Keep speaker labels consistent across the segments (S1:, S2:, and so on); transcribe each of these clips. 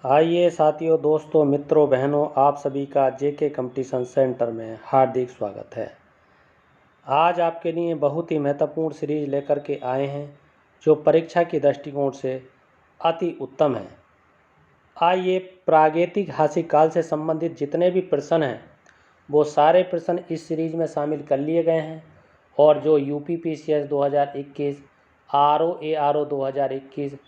S1: आइए साथियों, दोस्तों, मित्रों, बहनों, आप सभी का जेके कंपटीशन सेंटर में हार्दिक स्वागत है। आज आपके लिए बहुत ही महत्वपूर्ण सीरीज लेकर के आए हैं जो परीक्षा की दृष्टिकोण से अति उत्तम है। आइए, प्रागैतिहासिक काल से संबंधित जितने भी प्रश्न हैं वो सारे प्रश्न इस सीरीज में शामिल कर लिए गए हैं और जो यूपीपीसीएस 2021, आरओ 2021,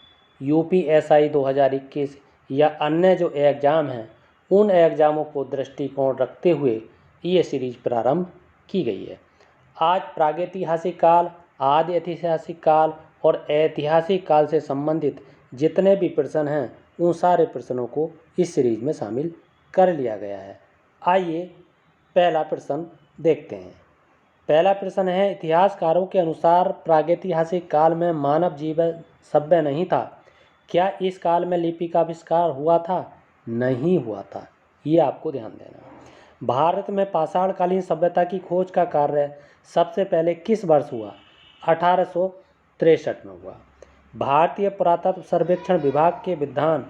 S1: यूपीएसआई 2021 या अन्य जो एग्ज़ाम हैं उन एग्ज़ामों को दृष्टिकोण रखते हुए ये सीरीज प्रारंभ की गई है। आज प्रागैतिहासिक काल, आदि ऐतिहासिक काल और ऐतिहासिक काल से संबंधित जितने भी प्रश्न हैं उन सारे प्रश्नों को इस सीरीज में शामिल कर लिया गया है। आइए पहला प्रश्न देखते हैं। पहला प्रश्न है, इतिहासकारों के अनुसार प्रागैतिहासिक काल में मानव जीवन सभ्य नहीं था। क्या इस काल में लिपि का आविष्कार हुआ था? नहीं हुआ था। ये आपको ध्यान देना है। भारत में पाषाणकालीन सभ्यता की खोज का कार्य सबसे पहले किस वर्ष हुआ? 1863 में हुआ। भारतीय पुरातत्व सर्वेक्षण विभाग के विद्वान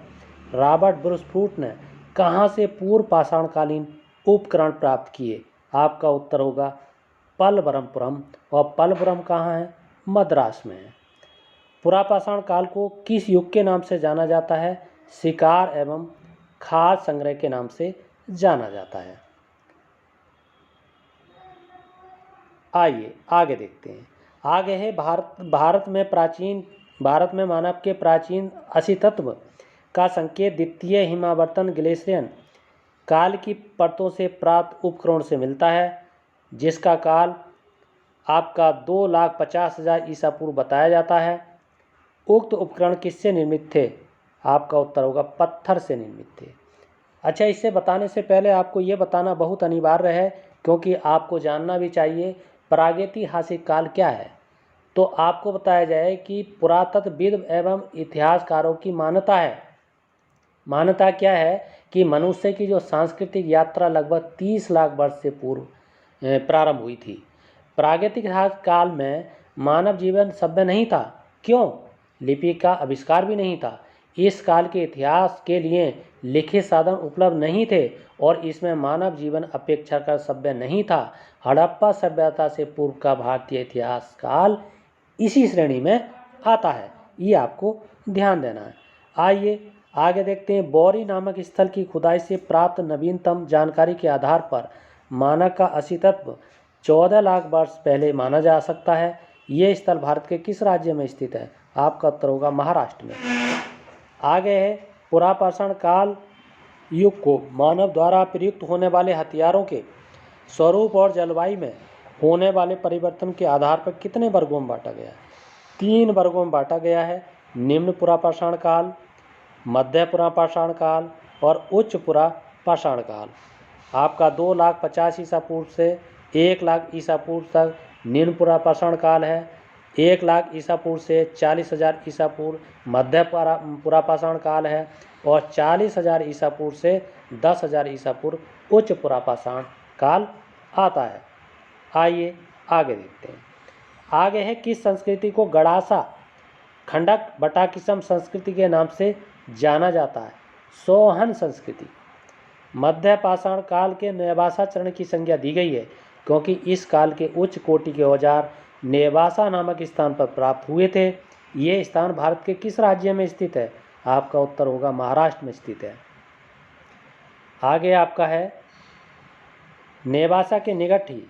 S1: रॉबर्ट ब्रूसफूट ने कहाँ से पूर्व पाषाणकालीन उपकरण प्राप्त किए? आपका उत्तर होगा पलवरमपुरम। और पलवरम कहाँ है? मद्रास में है। पुरापाषाण काल को किस युग के नाम से जाना जाता है? शिकार एवं खाद्य संग्रह के नाम से जाना जाता है। आइए आगे देखते हैं। आगे है भारत में मानव के प्राचीन अस्तित्व का संकेत द्वितीय हिमावर्तन ग्लेशियर काल की परतों से प्राप्त उपकरण से मिलता है, जिसका काल आपका 2,50,000 ईसा पूर्व बताया जाता है। उक्त उपकरण किससे निर्मित थे? आपका उत्तर होगा पत्थर से निर्मित थे। अच्छा, इसे बताने से पहले आपको ये बताना बहुत अनिवार्य है, क्योंकि आपको जानना भी चाहिए प्रागैतिहासिक काल क्या है। तो आपको बताया जाए कि पुरातत्वविद एवं इतिहासकारों की मान्यता क्या है कि मनुष्य की जो सांस्कृतिक यात्रा लगभग 30 लाख वर्ष से पूर्व प्रारंभ हुई थी। प्रागैतिहासिक काल में मानव जीवन सभ्य नहीं था। क्यों? लिपि का आविष्कार भी नहीं था। इस काल के इतिहास के लिए लिखित साधन उपलब्ध नहीं थे और इसमें मानव जीवन अपेक्षाकृत सभ्य नहीं था। हड़प्पा सभ्यता से पूर्व का भारतीय इतिहास काल इसी श्रेणी में आता है। ये आपको ध्यान देना है। आइए आगे देखते हैं। बौरी नामक स्थल की खुदाई से प्राप्त नवीनतम जानकारी के आधार पर मानव का अस्तित्व 14 लाख वर्ष पहले माना जा सकता है। ये स्थल भारत के किस राज्य में स्थित है? आपका उत्तर होगा महाराष्ट्र में। आगे है, पुरापाषाण काल युग को मानव द्वारा प्रयुक्त होने वाले हथियारों के स्वरूप और जलवायु में होने वाले परिवर्तन के आधार पर कितने वर्गों में बांटा गया है? 3 वर्गों में बांटा गया है। निम्न पुरापाषाण काल, मध्य पुरापाषाण काल और उच्च पुरापाषाण काल। आपका 2,50,000 ईसा पूर्व से 1,00,000 ईसा पूर्व तक निम्न पुरापाषाण काल है। 1,00,000 ईसा पूर्व से 40,000 ईसा पूर्व मध्य पुरापाषाण काल है और 40,000 ईसा पूर्व से 10,000 ईसा पूर्व उच्च पुरापाषाण काल आता है। आइए आगे देखते हैं। आगे है, किस संस्कृति को गड़ासा खंडक बटाकिसम संस्कृति के नाम से जाना जाता है? सोहन संस्कृति। मध्य पाषाण काल के नेवासा चरण की संज्ञा दी गई है क्योंकि इस काल के उच्च कोटि के औजार नेवासा नामक स्थान पर प्राप्त हुए थे। ये स्थान भारत के किस राज्य में स्थित है? आपका उत्तर होगा महाराष्ट्र में स्थित है। आगे आपका है, नेवासा के निकट ही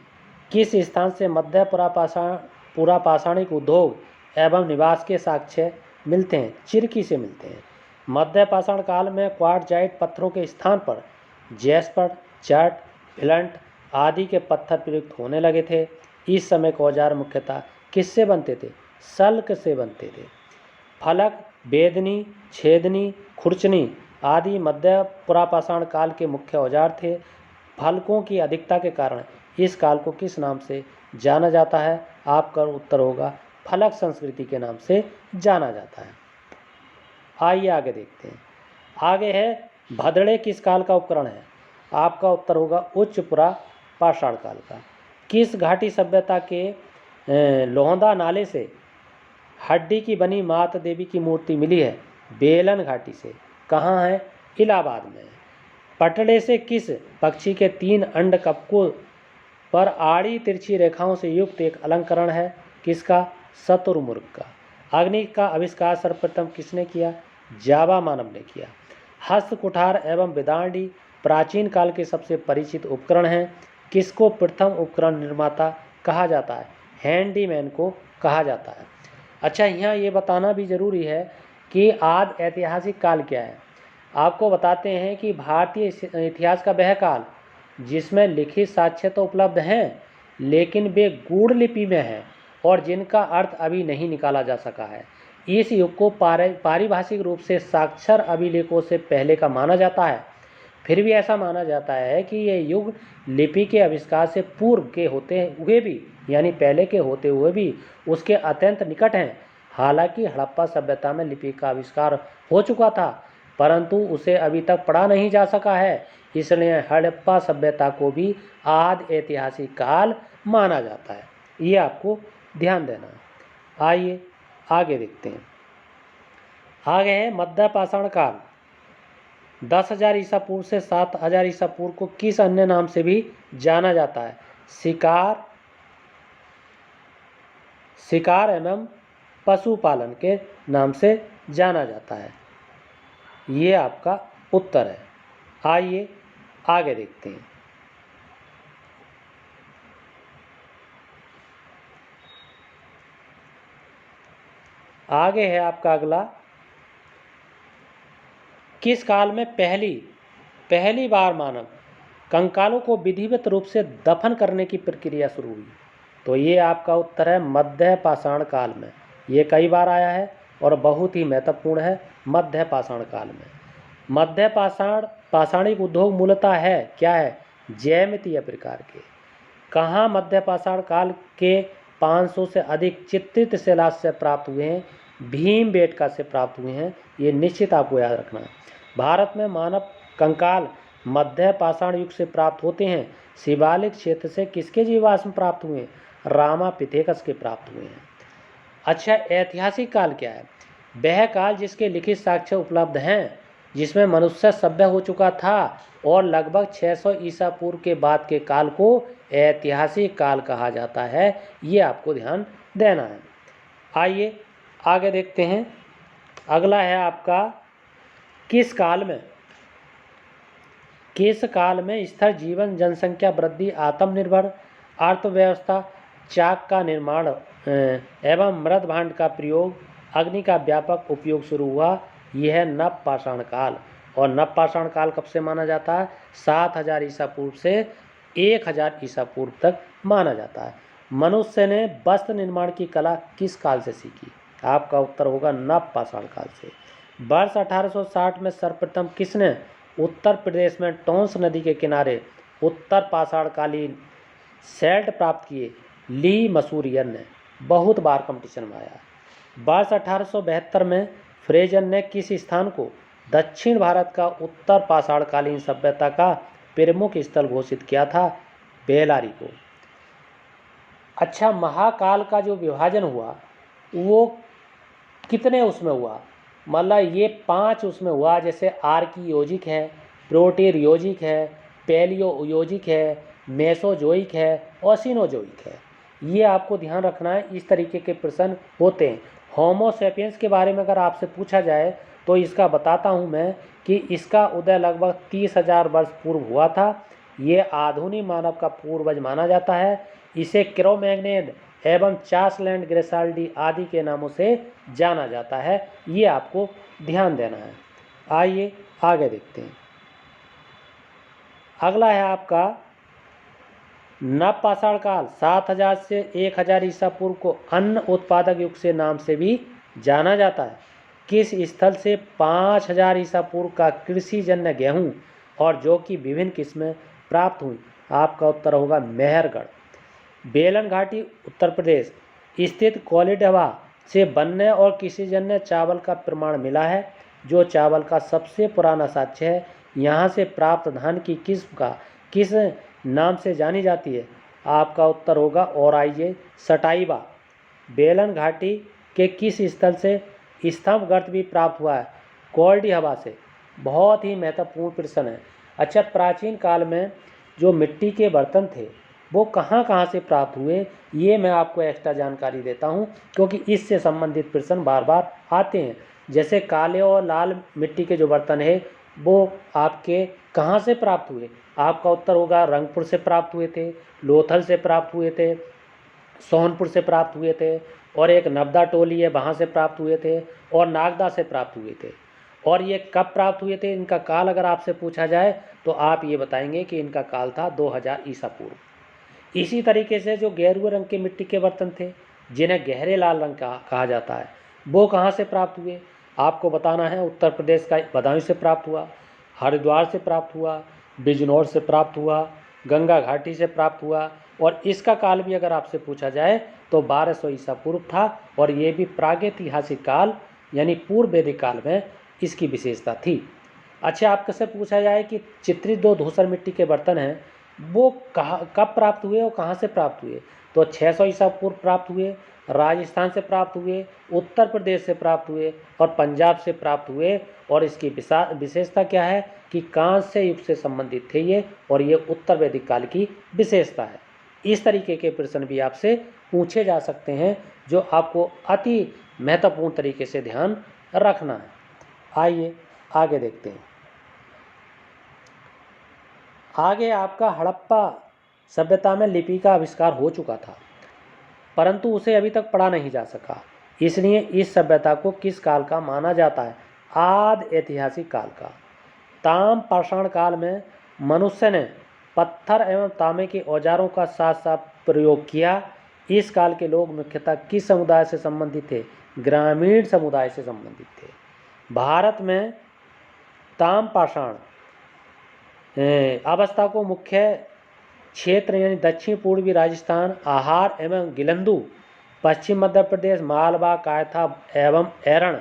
S1: किस स्थान से मध्य पुरापाषाणिक उद्योग एवं निवास के साक्ष्य मिलते हैं? चिरकी से मिलते हैं। मध्य पाषाण काल में क्वार्टजाइट पत्थरों के स्थान पर जैस्पर, चर्ट, फ्लिंट आदि के पत्थर प्रयुक्त होने लगे थे। इस समय के औजार मुख्यतः किससे बनते थे? सल्क से बनते थे। फलक, बेदनी, छेदनी, खुरचनी आदि मध्य पुरापाषाण काल के मुख्य औजार थे। फलकों की अधिकता के कारण इस काल को किस नाम से जाना जाता है? आपका उत्तर होगा फलक संस्कृति के नाम से जाना जाता है। आइए आगे देखते हैं। आगे है, भदड़े किस काल का उपकरण है? आपका उत्तर होगा उच्च पुरापाषाण काल का। किस घाटी सभ्यता के लोहंदा नाले से हड्डी की बनी माता देवी की मूर्ति मिली है? बेलन घाटी से। कहाँ है? इलाहाबाद में। पटड़े से किस पक्षी के 3 अंड कपकों पर आड़ी तिरछी रेखाओं से युक्त एक अलंकरण है? किसका? शुतुरमुर्ग का। अग्नि का आविष्कार सर्वप्रथम किसने किया? जावा मानव ने किया। हस्त कुठार एवं विदांडी प्राचीन काल के सबसे परिचित उपकरण हैं। किसको प्रथम उपकरण निर्माता कहा जाता है? हैंडीमैन को कहा जाता है। अच्छा, यहाँ ये बताना भी जरूरी है कि आदि ऐतिहासिक काल क्या है। आपको बताते हैं कि भारतीय इतिहास का वह काल जिसमें लिखित साक्ष्य तो उपलब्ध हैं, लेकिन वे गूढ़ लिपि में हैं और जिनका अर्थ अभी नहीं निकाला जा सका है। इस युग को पारिभाषिक रूप से साक्षर अभिलेखों से पहले का माना जाता है। फिर भी ऐसा माना जाता है कि ये युग लिपि के आविष्कार से पूर्व के होते हुए भी, यानी पहले के होते हुए भी उसके अत्यंत निकट हैं। हालांकि हड़प्पा सभ्यता में लिपि का आविष्कार हो चुका था, परंतु उसे अभी तक पढ़ा नहीं जा सका है, इसलिए हड़प्पा सभ्यता को भी आदि ऐतिहासिक काल माना जाता है। ये आपको ध्यान देना है। आइए आगे देखते हैं। आगे है मध्य पाषाण काल। 10,000 ईसा पूर्व से 7,000 ईसा पूर्व को किस अन्य नाम से भी जाना जाता है? शिकार एवं पशुपालन के नाम से जाना जाता है। ये आपका उत्तर है। आइए आगे देखते हैं। आगे है आपका अगला, किस काल में पहली बार मानव कंकालों को विधिवत रूप से दफन करने की प्रक्रिया शुरू हुई? तो ये आपका उत्तर है मध्य पाषाण काल में। ये कई बार आया है और बहुत ही महत्वपूर्ण है मध्य पाषाण काल में। मध्य पाषाणिक उद्योग मूलतः है क्या है? ज्यामितीय प्रकार के। कहाँ मध्य पाषाण काल के 500 से अधिक चित्रित शिलालेख प्राप्त हुए हैं? भीमबेटका से प्राप्त हुए हैं। ये निश्चित आपको याद रखना है। भारत में मानव कंकाल मध्य पाषाण युग से प्राप्त होते हैं। शिवालिक क्षेत्र से किसके जीवाश्म प्राप्त हुए? रामापिथेकस के प्राप्त हुए हैं। अच्छा, ऐतिहासिक काल क्या है? वह काल जिसके लिखित साक्ष्य उपलब्ध हैं, जिसमें मनुष्य सभ्य हो चुका था और लगभग 600 ईसा पूर्व के बाद के काल को ऐतिहासिक काल कहा जाता है। ये आपको ध्यान देना है। आइए आगे देखते हैं। अगला है आपका, किस काल में स्थिर जीवन, जनसंख्या वृद्धि, आत्मनिर्भर अर्थव्यवस्था, चाक का निर्माण एवं मृद भांड का प्रयोग, अग्नि का व्यापक उपयोग शुरू हुआ? यह है नवपाषाण काल। और नवपाषाण काल कब से माना जाता है? 7,000 ईसा पूर्व से 1,000 ईसा पूर्व तक माना जाता है। मनुष्य ने वस्त्र निर्माण की कला किस काल से सीखी? आपका उत्तर होगा नवपाषाण काल से। वर्ष 1860 में सर्वप्रथम किसने उत्तर प्रदेश में टोंस नदी के किनारे उत्तर पाषाणकालीन सेल्ट प्राप्त किए? ली मसूरियन ने बहुत बार कंपटीशन में आया। वर्ष 1872 में फ्रेजर ने किस स्थान को दक्षिण भारत का उत्तर पाषाणकालीन सभ्यता का प्रमुख स्थल घोषित किया था? बेलारी को। अच्छा, महाकाल का जो विभाजन हुआ वो कितने उसमें हुआ? मतलब ये 5 उसमें हुआ, जैसे आर्कियोजिक है, प्रोटेरियोजिक है, पैलियोयोजिक है, मेसोजोइक है और सिनोजोइक है। ये आपको ध्यान रखना है, इस तरीके के प्रश्न होते हैं। होमो सेपियंस के बारे में अगर आपसे पूछा जाए तो इसका बताता हूँ मैं कि इसका उदय लगभग 30,000 वर्ष पूर्व हुआ था। ये आधुनिक मानव का पूर्वज माना जाता है। इसे क्रोमैग्नेन एवं चासलैंड ग्रेसाल्डी आदि के नामों से जाना जाता है। ये आपको ध्यान देना है। आइए आगे देखते हैं। अगला है आपका नवपाषाण काल। 7,000 से 1,000 ईसा पूर्व को अन्न उत्पादक युग से नाम से भी जाना जाता है। किस स्थल से 5,000 ईसा पूर्व का कृषिजन्य गेहूं और जौ की विभिन्न किस्में प्राप्त हुई? आपका उत्तर होगा मेहरगढ़। बेलन घाटी उत्तर प्रदेश स्थित कोलिडवा से बनने और कृषिजन्य चावल का प्रमाण मिला है, जो चावल का सबसे पुराना साक्ष्य है। यहाँ से प्राप्त धान की किस्म का किस नाम से जानी जाती है? आपका उत्तर होगा ओराइजे सटाइवा। बेलन घाटी के किस स्थल से स्तंभ गर्त भी प्राप्त हुआ है? कोल्डी हवा से। बहुत ही महत्वपूर्ण प्रश्न है। अच्छा, प्राचीन काल में जो मिट्टी के बर्तन थे वो कहाँ कहाँ से प्राप्त हुए, ये मैं आपको एक्स्ट्रा जानकारी देता हूँ, क्योंकि इससे संबंधित प्रश्न बार बार आते हैं। जैसे काले और लाल मिट्टी के जो बर्तन है वो आपके कहाँ से प्राप्त हुए? आपका उत्तर होगा रंगपुर से प्राप्त हुए थे, लोथल से प्राप्त हुए थे, सोनपुर से प्राप्त हुए थे, और एक नवदा टोली है वहाँ से प्राप्त हुए थे, और नागदा से प्राप्त हुए थे। और ये कब प्राप्त हुए थे, इनका काल अगर आपसे पूछा जाए तो आप ये बताएंगे कि इनका काल था 2000 ईसा पूर्व। इसी तरीके से जो गेरुए रंग के मिट्टी के बर्तन थे जिन्हें गहरे लाल रंग का कहा जाता है, वो कहाँ से प्राप्त हुए? आपको बताना है उत्तर प्रदेश का बदायूं से प्राप्त हुआ, हरिद्वार से प्राप्त हुआ, बिजनौर से प्राप्त हुआ, गंगा घाटी से प्राप्त हुआ। और इसका काल भी अगर आपसे पूछा जाए तो 1200 ईसा पूर्व था, और ये भी प्रागैतिहासिक काल यानी पूर्व वैदिक काल में इसकी विशेषता थी। अच्छा, आपसे से पूछा जाए कि चित्रित दो धूसर मिट्टी के बर्तन हैं वो कब प्राप्त हुए और कहाँ से प्राप्त हुए, तो 600 ईसा पूर्व प्राप्त हुए, राजस्थान से प्राप्त हुए, उत्तर प्रदेश से प्राप्त हुए और पंजाब से प्राप्त हुए। और इसकी विशेषता क्या है कि कांस्य युग से संबंधित थे ये, और ये उत्तर वैदिक काल की विशेषता है। इस तरीके के प्रश्न भी आपसे पूछे जा सकते हैं जो आपको अति महत्वपूर्ण तरीके से ध्यान रखना है। आइए आगे देखते हैं। आगे आपका हड़प्पा सभ्यता में लिपि का आविष्कार हो चुका था, परंतु उसे अभी तक पढ़ा नहीं जा सका। इसलिए इस सभ्यता को किस काल का माना जाता है? आदि ऐतिहासिक काल का। ताम पाषाण काल में मनुष्य ने पत्थर एवं तांबे के औजारों का साथ साथ प्रयोग किया। इस काल के लोग मुख्यतः किस समुदाय से संबंधित थे? ग्रामीण समुदाय से संबंधित थे। भारत में ताम पाषाण अवस्था को मुख्य क्षेत्र यानी दक्षिण पूर्वी राजस्थान, आहार एवं गिलंदू, पश्चिम मध्य प्रदेश, मालवा, कायथा एवं एरण,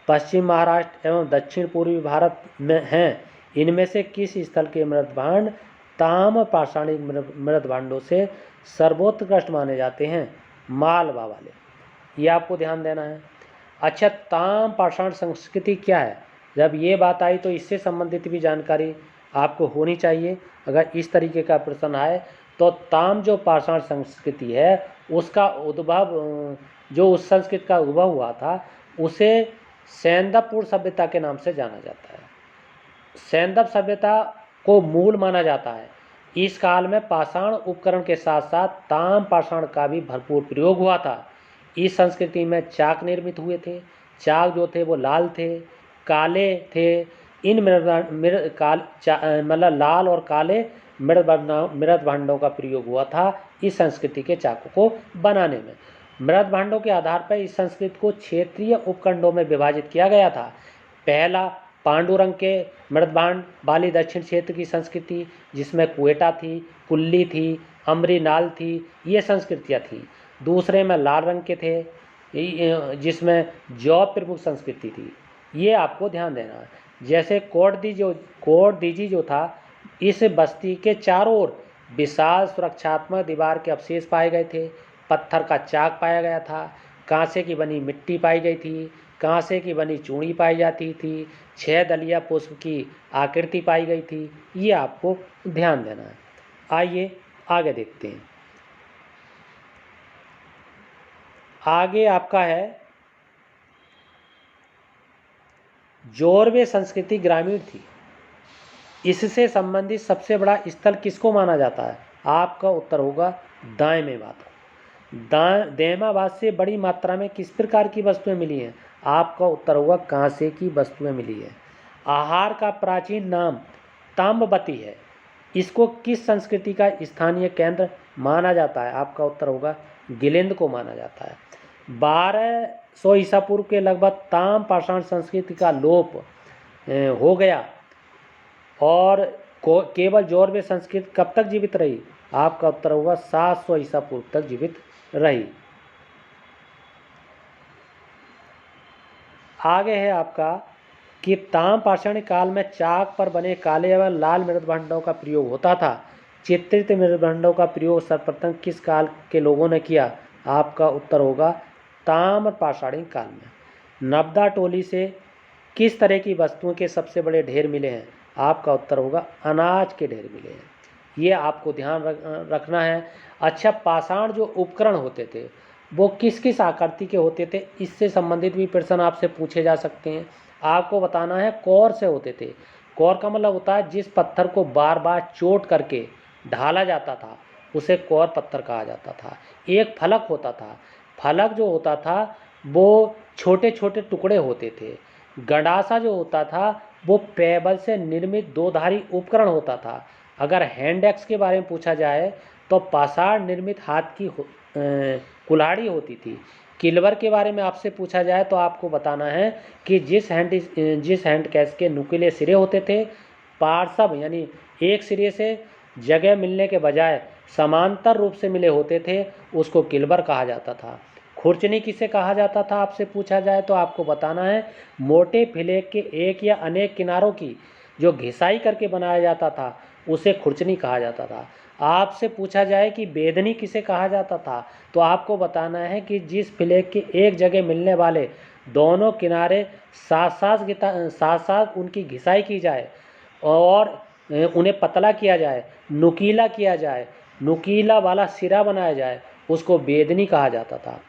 S1: पश्चिम महाराष्ट्र एवं दक्षिण पूर्वी भारत में हैं। इनमें से किस स्थल के मृदभांड ताम पाषाणिक मृदभांडों से सर्वोत्कृष्ट माने जाते हैं? मालवा वाले। ये आपको ध्यान देना है। अच्छा, ताम पाषाण संस्कृति क्या है? जब ये बात आई तो इससे संबंधित भी जानकारी आपको होनी चाहिए। अगर इस तरीके का प्रश्न आए तो ताम जो पाषाण संस्कृति है उसका उद्भव, जो उस संस्कृति का उद्भव हुआ था उसे सैंदवपुर सभ्यता के नाम से जाना जाता है। सैंदव सभ्यता को मूल माना जाता है। इस काल में पाषाण उपकरण के साथ साथ ताम पाषाण का भी भरपूर प्रयोग हुआ था। इस संस्कृति में चाक निर्मित हुए थे। चाक जो थे वो लाल थे, काले थे। इन मतलब लाल और काले मृद भांडों का प्रयोग हुआ था इस संस्कृति के चाकों को बनाने में। मृद भांडों के आधार पर इस संस्कृति को क्षेत्रीय उपखंडों में विभाजित किया गया था। पहला पांडुरंग के मृद भांड वाली दक्षिण क्षेत्र की संस्कृति, जिसमें कुएटा थी, कुल्ली थी, अमरी नाल थी, ये संस्कृतियाँ थी। दूसरे में लाल रंग के थे जिसमें जौब प्रमुख संस्कृति थी। ये आपको ध्यान देना है। जैसे कोटदीजी जो था, इस बस्ती के चारों ओर विशाल सुरक्षात्मक दीवार के अवशेष पाए गए थे। पत्थर का चाक पाया गया था, कांसे की बनी मिट्टी पाई गई थी, कांसे की बनी चूड़ी पाई जाती थी, 6 दलिया पुष्प की आकृति पाई गई थी। ये आपको ध्यान देना है। आइए आगे देखते हैं। आगे आपका है जोरवे संस्कृति ग्रामीण थी। इससे संबंधित सबसे बड़ा स्थल किसको माना जाता है? आपका उत्तर होगा दाएमेवात। दाएमाबाद से बड़ी मात्रा में किस प्रकार की वस्तुएं मिली हैं? आपका उत्तर होगा कांसे की वस्तुएं मिली है। आहार का प्राचीन नाम ताम्रवती है। इसको किस संस्कृति का स्थानीय केंद्र माना जाता है? आपका उत्तर होगा गिलिंद को माना जाता है। 1200 ईसा पूर्व के लगभग ताम पाषाण संस्कृति का लोप हो गया और केवल जोरवे संस्कृति कब तक जीवित रही? आपका उत्तर होगा 700 ईसा पूर्व तक जीवित रही। आगे है आपका कि ताम पाषाण काल में चाक पर बने काले एवं लाल मृदभांडों का प्रयोग होता था। चित्रित मृदभांडों का प्रयोग सर्वप्रथम किस काल के लोगों ने किया? आपका उत्तर होगा ताम्र पाषाणी काल में। नवदा टोली से किस तरह की वस्तुओं के सबसे बड़े ढेर मिले हैं? आपका उत्तर होगा अनाज के ढेर मिले हैं। ये आपको ध्यान रखना है। अच्छा, पाषाण जो उपकरण होते थे वो किस किस आकृति के होते थे, इससे संबंधित भी प्रश्न आपसे पूछे जा सकते हैं। आपको बताना है कौर से होते थे। कौर का मतलब होता है जिस पत्थर को बार बार चोट करके ढाला जाता था उसे कौर पत्थर कहा जाता था। एक फलक होता था। फलक जो होता था वो छोटे छोटे टुकड़े होते थे। गंडासा जो होता था वो पेबल से निर्मित दोधारी उपकरण होता था। अगर हैंड एक्स के बारे में पूछा जाए तो पाषाण निर्मित हाथ की कुल्हाड़ी होती थी। किलवर के बारे में आपसे पूछा जाए तो आपको बताना है कि जिस हैंड कैस के नुकीले सिरे होते थे, पार्श्व यानी एक सिरे से जगह मिलने के बजाय समांतर रूप से मिले होते थे, उसको किलवर कहा जाता था। खुरचनी किसे कहा जाता था आपसे पूछा जाए तो आपको बताना है मोटे फ्लेक के एक या अनेक किनारों की जो घिसाई करके बनाया जाता था उसे खुरचनी कहा जाता था। आपसे पूछा जाए कि बेदनी किसे कहा जाता था तो आपको बताना है कि जिस फ्लेक के एक जगह मिलने वाले दोनों किनारे साथ साथ उनकी घिसाई की जाए और उन्हें पतला किया जाए, नुकीला किया जाए, नुकीला वाला सिरा बनाया जाए, उसको बेदनी कहा जाता था।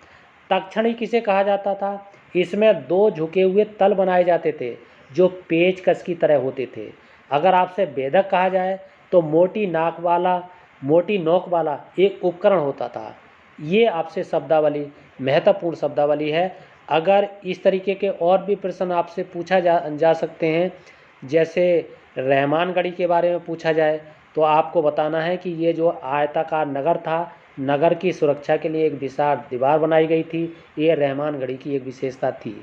S1: तक्षणी किसे कहा जाता था? इसमें दो झुके हुए तल बनाए जाते थे जो पेचकस की तरह होते थे। अगर आपसे भेदक कहा जाए तो मोटी नोक वाला एक उपकरण होता था। ये आपसे शब्दावली, महत्वपूर्ण शब्दावली है। अगर इस तरीके के और भी प्रश्न आपसे पूछा जा सकते हैं, जैसे रहमान गढ़ी के बारे में पूछा जाए तो आपको बताना है कि ये जो आयताकार नगर था, नगर की सुरक्षा के लिए एक विशाल दीवार बनाई गई थी। ये रहमान गढ़ी की एक विशेषता थी।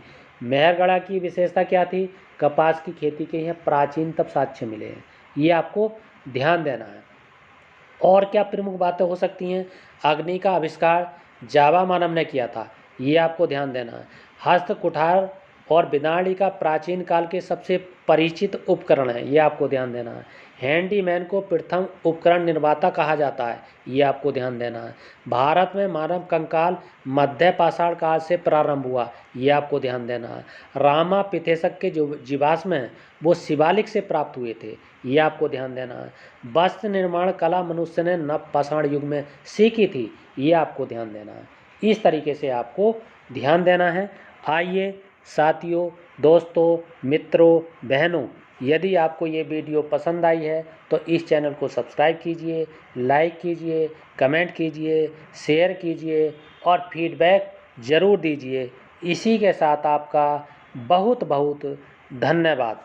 S1: मेहरगढ़ की विशेषता क्या थी? कपास की खेती के यहाँ प्राचीनतम साक्ष्य मिले हैं। ये आपको ध्यान देना है। और क्या प्रमुख बातें हो सकती हैं? अग्नि का आविष्कार जावा मानव ने किया था, ये आपको ध्यान देना है। हस्त कुठार और बिदाड़ी का प्राचीन काल के सबसे परिचित उपकरण है, ये आपको ध्यान देना है। हैंडीमैन को प्रथम उपकरण निर्माता कहा जाता है, ये आपको ध्यान देना है। भारत में मानव कंकाल मध्य पाषाण काल से प्रारंभ हुआ, ये आपको ध्यान देना है। रामा पिथेसक के जो जीवाश्म हैं वो शिवालिक से प्राप्त हुए थे, ये आपको ध्यान देना है। वस्त्र निर्माण कला मनुष्य ने नव पाषाण युग में सीखी थी, ये आपको ध्यान देना है। इस तरीके से आपको ध्यान देना है। आइए साथियों, दोस्तों, मित्रों, बहनों, यदि आपको ये वीडियो पसंद आई है तो इस चैनल को सब्सक्राइब कीजिए, लाइक कीजिए, कमेंट कीजिए, शेयर कीजिए और फीडबैक ज़रूर दीजिए। इसी के साथ आपका बहुत बहुत धन्यवाद।